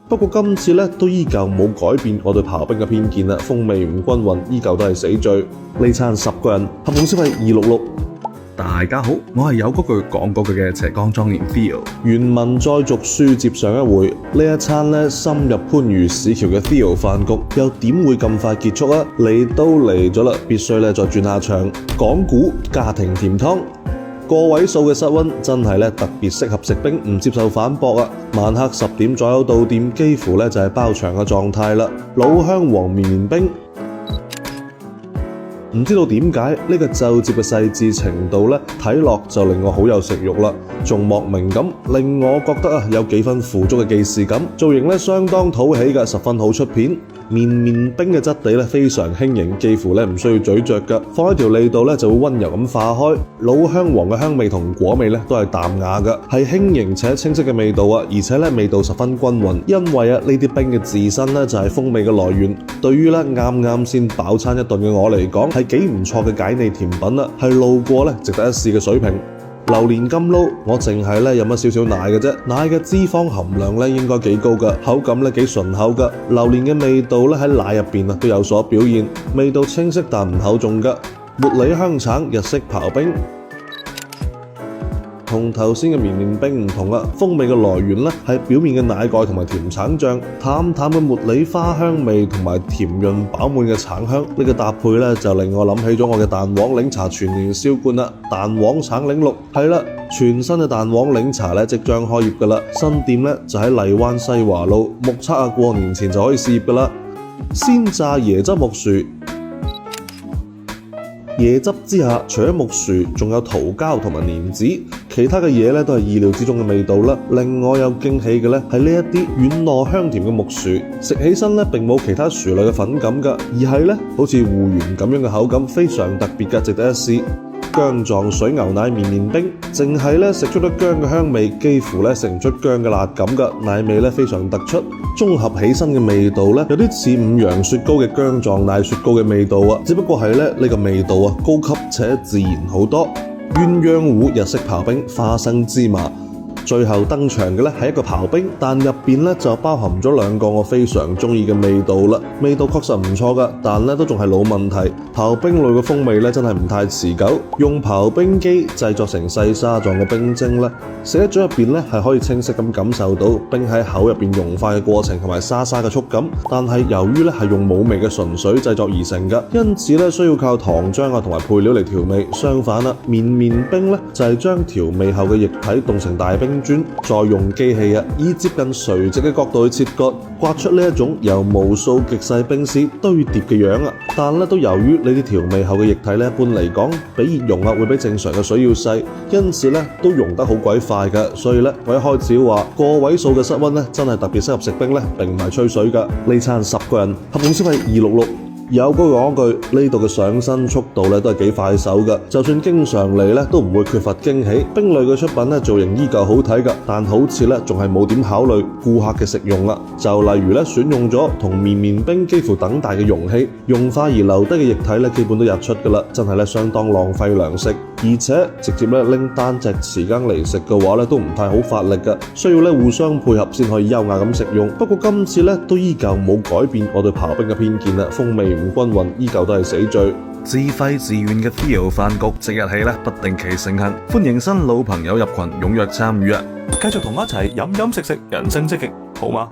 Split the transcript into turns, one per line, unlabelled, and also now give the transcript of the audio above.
不過今次咧都依舊冇改變我對刨冰嘅偏見啦，風味唔均勻，依舊都係死罪。呢餐10個人，合共消費266。
大家好，我係有嗰句講嗰句嘅斜江莊園 Theo。
原文再續書接上一回，呢一餐咧深入番禺市橋嘅 Theo 飯局，又點會咁快結束啊？嚟都嚟咗啦，必須咧再轉下場，講古家庭甜湯。個位數嘅室溫真係咧特別適合食冰，唔接受反駁啊！晚黑10點左右到店，幾乎咧就係包場嘅狀態啦。老香黃綿綿冰。唔知道點解呢個奏摺嘅細緻程度咧，睇落就令我好有食慾啦，仲莫名咁令我覺得有幾分腐竹嘅既視感，造型咧相當討喜嘅，十分好出片。綿綿冰嘅質地咧非常輕盈，幾乎咧唔需要咀嚼嘅，放喺條脷度咧就會溫柔咁化開。老香黃嘅香味同果味咧都係淡雅嘅，係輕盈且清晰嘅味道啊，而且咧味道十分均勻。因為呢啲冰嘅自身咧就係風味嘅來源，對於咧啱先飽餐一頓嘅我嚟講係幾唔錯嘅解膩甜品啦，係路過咧值得一試嘅水平。榴蓮金撈，我淨係咧飲咗少少奶嘅啫，奶嘅脂肪含量咧應該幾高嘅，口感咧幾順口嘅。榴蓮嘅味道咧喺奶入邊都有所表現，味道清晰但唔厚重嘅。茉莉香橙日式刨冰。同頭先嘅綿綿冰唔同啦，風味嘅來源咧係表面嘅奶蓋同埋甜橙醬，淡淡嘅茉莉花香味同埋甜潤飽滿嘅橙香，呢個搭配咧就令我諗起咗我嘅蛋黃檸茶全年銷冠啦，蛋黃橙檸綠係啦，全新嘅蛋黃檸茶咧即將開業噶啦，新店咧就喺荔灣西華路，目測過年前就可以試業噶啦。鮮榨椰汁木薯。椰汁之下，除咗木薯，仲有桃膠同埋蓮子，其他嘅嘢咧都係意料之中嘅味道啦。令我有驚喜嘅咧係呢一啲軟糯香甜嘅木薯，食起身咧並冇其他薯類嘅粉感㗎，而係咧好似芋圓咁樣嘅口感，非常特別嘅，值得一試。薑撞水牛奶綿綿冰，淨係咧食出咗薑嘅香味，幾乎咧食唔出薑嘅辣感㗎，奶味咧非常突出，綜合起身嘅味道咧有啲似五羊雪糕嘅薑撞奶雪糕嘅味道啊，只不過係咧呢個味道啊高級且自然好多。鴛鴦壺日式刨冰花生芝麻。最後登場嘅咧係一個刨冰，但入邊咧就包含咗2個我非常中意嘅味道啦。味道確實唔錯噶，但咧都仲係老問題。刨冰類嘅風味咧真係唔太持久。用刨冰機製作成細沙狀嘅冰晶咧，食喺嘴入邊咧係可以清晰咁感受到冰喺口入邊融化嘅過程同埋沙沙嘅觸感。但係由於咧係用冇味嘅純水製作而成嘅，因此咧需要靠糖漿啊同埋配料嚟調味。相反啦，綿綿冰咧就係將調味後嘅液體凍成大冰磚，再用機器以接近垂直嘅角度去切割，刮出呢一種由無數極細冰絲堆疊嘅樣啊！但咧都由於呢啲調味後嘅液體咧，一般嚟講比熱溶會比正常嘅水要細，因此咧都溶得好鬼快嘅。所以咧我一開始話個位數嘅室溫咧真係特別適合食冰咧，並唔係吹水㗎。呢餐10個人，合共消費266。有句講句，呢度嘅上身速度咧都係幾快手嘅，就算經常嚟咧都唔會缺乏驚喜。冰類嘅出品咧造型依舊好睇㗎，但好似咧仲係冇點考慮顧客嘅食用啦。就例如咧選用咗同綿綿冰幾乎等大嘅容器，溶化而留低嘅液體咧基本都溢出㗎啦，真係咧相當浪費糧食。而且直接咧拎單隻匙羹嚟食嘅話咧都唔太好發力㗎，需要咧互相配合先可以優雅咁食用。不過今次咧都依舊冇改變我對刨冰嘅偏見啦，風味唔均勻，依舊都係死罪。
自費自願嘅 Theo 飯局即日起咧不定期盛行，歡迎新老朋友入群，踴躍參與啊！繼續同我一齊飲飲食食，人生積極，好嗎？